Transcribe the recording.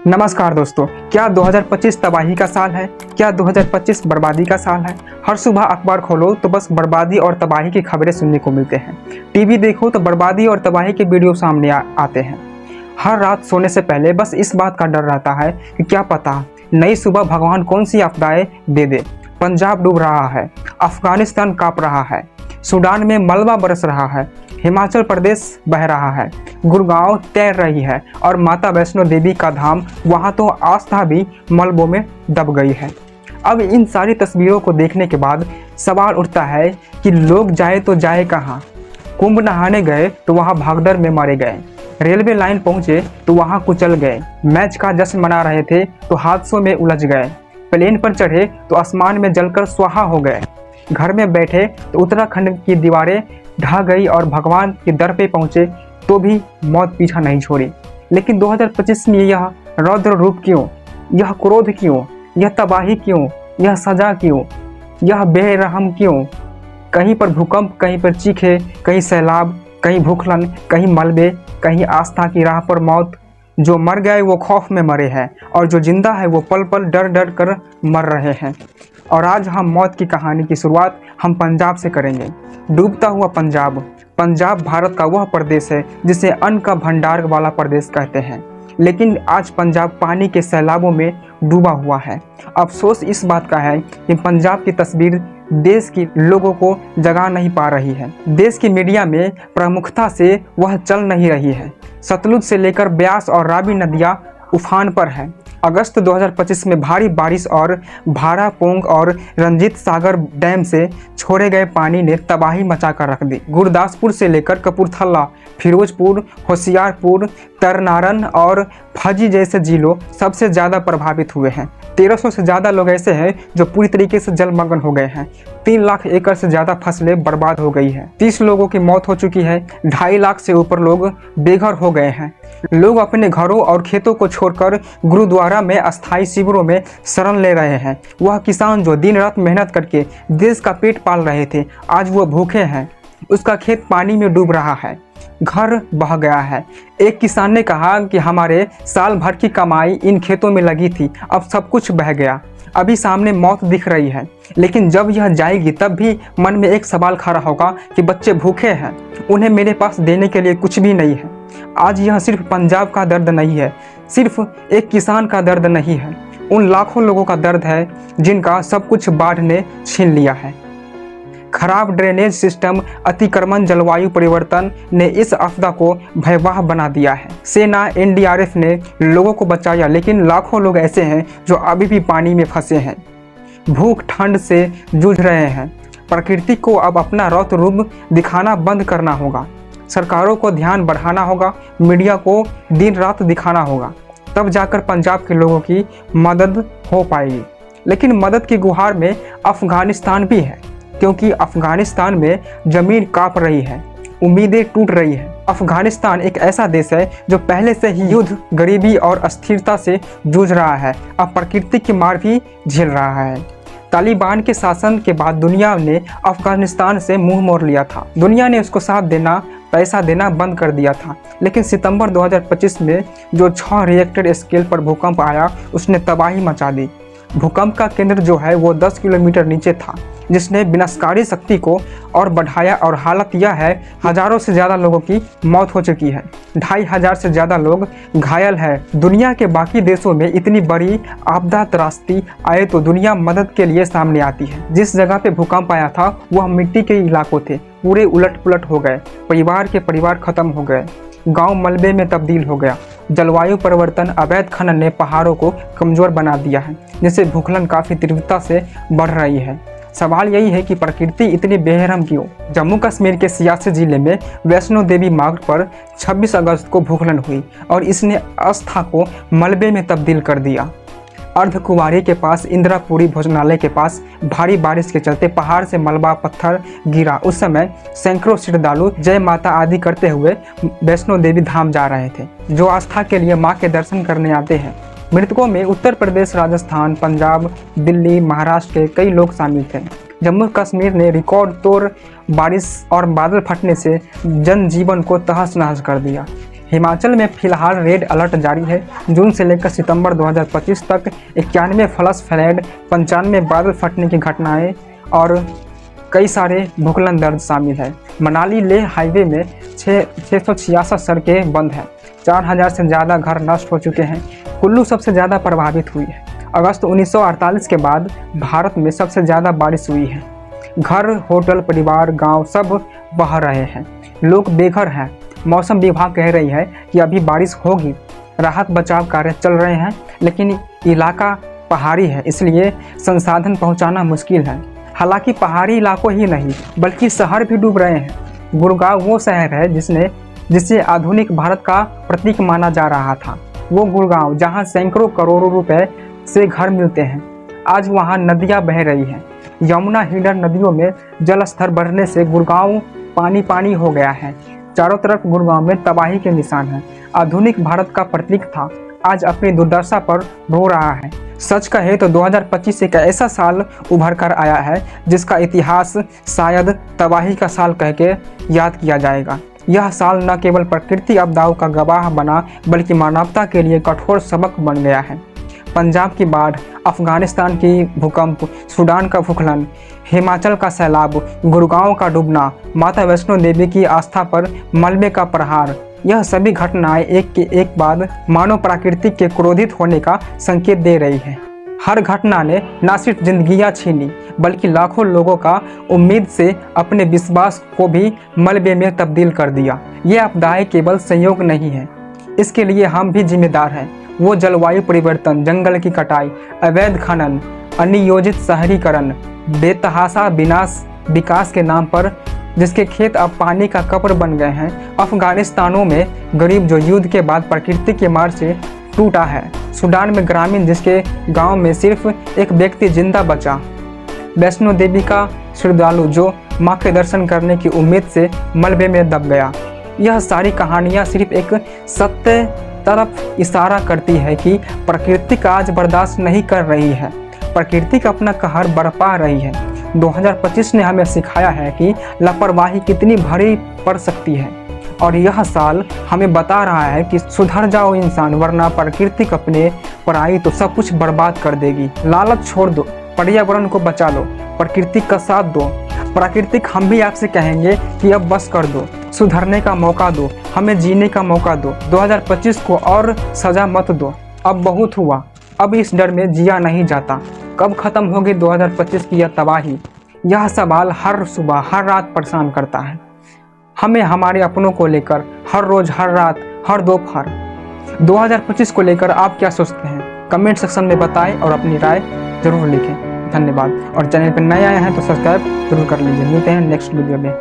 नमस्कार दोस्तों, क्या 2025 तबाही का साल है? क्या 2025 बर्बादी का साल है? हर सुबह अखबार खोलो तो बस बर्बादी और तबाही की खबरें सुनने को मिलते हैं। टीवी देखो तो बर्बादी और तबाही के वीडियो सामने आते हैं। हर रात सोने से पहले बस इस बात का डर रहता है कि क्या पता नई सुबह भगवान कौन सी आपदाएं दे दे। पंजाब डूब रहा है, अफगानिस्तान कांप रहा है, सूडान में मलबा बरस रहा है, हिमाचल प्रदेश बह रहा है, गुड़गांव तैर रही है और माता वैष्णो देवी का धाम, वहां तो आस्था भी मलबों में दब गई है। अब इन सारी तस्वीरों को देखने के बाद सवाल उठता है कि लोग जाए तो जाए कहाँ। कुंभ नहाने गए तो वहां भागदौड़ में मारे गए, रेलवे लाइन पहुंचे तो वहां कुचल गए, मैच का जश्न मना रहे थे तो हादसों में उलझ गए, प्लेन पर चढ़े तो आसमान में जलकर स्वाहा हो गए, घर में बैठे तो उत्तराखंड की दीवारें ढह गई और भगवान के दर पे पहुंचे तो भी मौत पीछा नहीं छोड़ी। लेकिन 2025 में यह रौद्र रूप क्यों? यह क्रोध क्यों? यह तबाही क्यों? यह सजा क्यों? यह बेरहम क्यों? कहीं पर भूकंप, कहीं पर चीखे, कहीं सैलाब, कहीं भूखलन, कहीं मलबे, कहीं आस्था की राह पर मौत। जो मर गए वो खौफ में मरे हैं और जो जिंदा है वो पल पल डर डर कर मर रहे हैं। और आज हम मौत की कहानी की शुरुआत हम पंजाब से करेंगे। डूबता हुआ पंजाब। पंजाब भारत का वह प्रदेश है जिसे अन्न का भंडार वाला प्रदेश कहते हैं, लेकिन आज पंजाब पानी के सैलाबों में डूबा हुआ है। अफसोस इस बात का है कि पंजाब की तस्वीर देश के लोगों को जगा नहीं पा रही है। देश की मीडिया में प्रमुखता से वह चल नहीं रही है। सतलुज से लेकर ब्यास और रावी नदियां उफान पर हैं। अगस्त 2025 में भारी बारिश और भारा पोंग और रंजीत सागर डैम से छोड़े गए पानी ने तबाही मचा कर रख दी। गुरदासपुर से लेकर कपूरथला, फिरोजपुर, होशियारपुर, तरनारन और फजी जैसे जिलों सबसे ज़्यादा प्रभावित हुए हैं। 1300 से ज़्यादा लोग ऐसे हैं जो पूरी तरीके से जलमग्न हो गए हैं। 3 लाख एकड़ से ज़्यादा फसलें बर्बाद हो गई हैं। 30 लोगों की मौत हो चुकी है। 2.5 लाख से ऊपर लोग बेघर हो गए हैं। लोग अपने घरों और खेतों को छोड़कर गुरुद्वारा में अस्थायी शिविरों में शरण ले रहे हैं। वह किसान जो दिन रात मेहनत करके देश का पेट पाल रहे थे, आज वो भूखे हैं। उसका खेत पानी में डूब रहा है, घर बह गया है। एक किसान ने कहा कि हमारे साल भर की कमाई इन खेतों में लगी थी, अब सब कुछ बह गया। अभी सामने मौत दिख रही है, लेकिन जब यह जाएगी तब भी मन में एक सवाल खड़ा होगा कि बच्चे भूखे हैं, उन्हें मेरे पास देने के लिए कुछ भी नहीं है। आज यह सिर्फ पंजाब का दर्द नहीं है, सिर्फ एक किसान का दर्द नहीं है, उन लाखों लोगों का दर्द है जिनका सब कुछ बाढ़ ने छीन लिया है। खराब ड्रेनेज सिस्टम, अतिक्रमण, जलवायु परिवर्तन ने इस आपदा को भयावह बना दिया है। सेना, NDRF ने लोगों को बचाया, लेकिन लाखों लोग ऐसे हैं जो अभी भी पानी में फंसे हैं, भूख ठंड से जूझ रहे हैं। प्रकृति को अब अपना रौद्र रूप दिखाना बंद करना होगा। सरकारों को ध्यान बढ़ाना होगा, मीडिया को दिन रात दिखाना होगा, तब जाकर पंजाब के लोगों की मदद हो पाएगी। लेकिन मदद की गुहार में अफगानिस्तान भी है, क्योंकि अफगानिस्तान में जमीन कांप रही है, उम्मीदें टूट रही है। अफगानिस्तान एक ऐसा देश है जो पहले से ही युद्ध, गरीबी और अस्थिरता से जूझ रहा है, अब प्रकृति की मार भी झेल रहा है। तालिबान के शासन के बाद दुनिया ने अफगानिस्तान से मुंह मोड़ लिया था। दुनिया ने उसको साथ देना, पैसा देना बंद कर दिया था। लेकिन सितंबर 2025 में जो 6 रिएक्टर स्केल पर भूकंप आया, उसने तबाही मचा दी। भूकंप का केंद्र जो है वो 10 किलोमीटर नीचे था, जिसने विनाशकारी शक्ति को और बढ़ाया और हालत यह है हजारों से ज़्यादा लोगों की मौत हो चुकी है। 2500 से ज़्यादा लोग घायल हैं। दुनिया के बाकी देशों में इतनी बड़ी आपदा त्रासदी आए तो दुनिया मदद के लिए सामने आती है। जिस जगह पे भूकंप आया था वह मिट्टी के इलाकों थे, पूरे उलट पुलट हो गए, परिवार के परिवार खत्म हो गए, गांव मलबे में तब्दील हो गया। जलवायु परिवर्तन, अवैध खनन ने पहाड़ों को कमज़ोर बना दिया है, जिससे भूखलन काफ़ी तीव्रता से बढ़ रही है। सवाल यही है कि प्रकृति इतनी बेरहम क्यों? जम्मू कश्मीर के सियासी जिले में वैष्णो देवी मार्ग पर 26 अगस्त को भूखलन हुई और इसने आस्था को मलबे में तब्दील कर दिया। अर्धकुंवारी के पास इंदिरापुरी भोजनालय के पास भारी बारिश के चलते पहाड़ से मलबा पत्थर गिरा। उस समय सैकड़ों श्रद्धालु जय माता आदि करते हुए वैष्णो देवी धाम जा रहे थे, जो आस्था के लिए मां के दर्शन करने आते हैं। मृतकों में उत्तर प्रदेश, राजस्थान, पंजाब, दिल्ली, महाराष्ट्र के कई लोग शामिल थे। जम्मू कश्मीर ने रिकॉर्ड तोड़ बारिश और बादल फटने से जनजीवन को तहस नहस कर दिया। हिमाचल में फिलहाल रेड अलर्ट जारी है। जून से लेकर सितंबर 2025 तक 91 फ्लश फ्लड, 95 बादल फटने की घटनाएं और कई सारे भूस्खलन दर्द शामिल है। मनाली लेह हाईवे में 666 सड़कें बंद हैं। 4000 से ज़्यादा घर नष्ट हो चुके हैं। कुल्लू सबसे ज़्यादा प्रभावित हुई है। अगस्त 1948 के बाद भारत में सबसे ज़्यादा बारिश हुई है। घर, होटल, परिवार, गांव सब बह रहे हैं। लोग बेघर हैं। मौसम विभाग कह रही है कि अभी बारिश होगी। राहत बचाव कार्य चल रहे हैं, लेकिन इलाका पहाड़ी है, इसलिए संसाधन पहुंचाना मुश्किल है। हालांकि पहाड़ी इलाकों ही नहीं बल्कि शहर भी डूब रहे हैं। गुड़गांव वो शहर है जिसे आधुनिक भारत का प्रतीक माना जा रहा था। वो गुड़गांव जहां सैकड़ों करोड़ों रुपए से घर मिलते हैं, आज वहां नदियां बह रही हैं। यमुना, हिंडन नदियों में जल स्तर बढ़ने से गुड़गांव पानी पानी हो गया है। चारों तरफ गुड़गांव में तबाही के निशान हैं। आधुनिक भारत का प्रतीक था, आज अपनी दुर्दशा पर रो रहा है। सच कहे तो 2025 एक ऐसा साल उभर कर आया है जिसका इतिहास शायद तबाही का साल कह के याद किया जाएगा। यह साल न केवल प्रकृति आपदाओं का गवाह बना बल्कि मानवता के लिए कठोर सबक बन गया है। पंजाब की बाढ़, अफगानिस्तान की भूकंप, सूडान का भूस्खलन, हिमाचल का सैलाब, गुड़गांव का डूबना, माता वैष्णो देवी की आस्था पर मलबे का प्रहार, यह सभी घटनाएं एक के एक बाद मानव प्रकृति के क्रोधित होने का संकेत दे रही है। हर घटना ने न सिर्फ जिंदगियां छीनी बल्कि लाखों लोगों का उम्मीद से अपने विश्वास को भी मलबे में तब्दील कर दिया। ये आपदाएं केवल संयोग नहीं है, इसके लिए हम भी जिम्मेदार हैं। वो जलवायु परिवर्तन, जंगल की कटाई, अवैध खनन, अनियोजित शहरीकरण, बेतहाशा विकास के नाम पर जिसके खेत अब पानी का कब्र बन गए हैं। अफगानिस्तानों में गरीब जो युद्ध के बाद प्रकृति के मार से टूटा है। सूडान में ग्रामीण जिसके गांव में सिर्फ एक व्यक्ति जिंदा बचा। वैष्णो देवी का श्रद्धालु जो मां के दर्शन करने की उम्मीद से मलबे में दब गया। यह सारी कहानियां सिर्फ एक सत्य तरफ इशारा करती है कि प्रकृति का आज बर्दाश्त नहीं कर रही है। प्रकृति का अपना कहर बरपा रही है। 2025 ने हमें सिखाया है कि लापरवाही कितनी भारी पड़ सकती है, और यह साल हमें बता रहा है कि सुधर जाओ इंसान, वरना प्रकृति अपने पर आई तो सब कुछ बर्बाद कर देगी। लालच छोड़ दो, पर्यावरण को बचा लो, प्रकृति का साथ दो। प्राकृतिक हम भी आपसे कहेंगे कि अब बस कर दो, सुधरने का मौका दो, हमें जीने का मौका दो। 2025 को और सजा मत दो। अब बहुत हुआ, अब इस डर में जिया नहीं जाता। कब खत्म होगी 2025 की यह तबाही? यह सवाल हर सुबह हर रात परेशान करता है हमें, हमारे अपनों को लेकर। हर रोज, हर रात, हर दोपहर 2025 को लेकर आप क्या सोचते हैं? कमेंट सेक्शन में बताएं और अपनी राय जरूर लिखें। धन्यवाद। और चैनल पर नए आए हैं तो सब्सक्राइब जरूर कर लीजिए। मिलते हैं नेक्स्ट वीडियो में।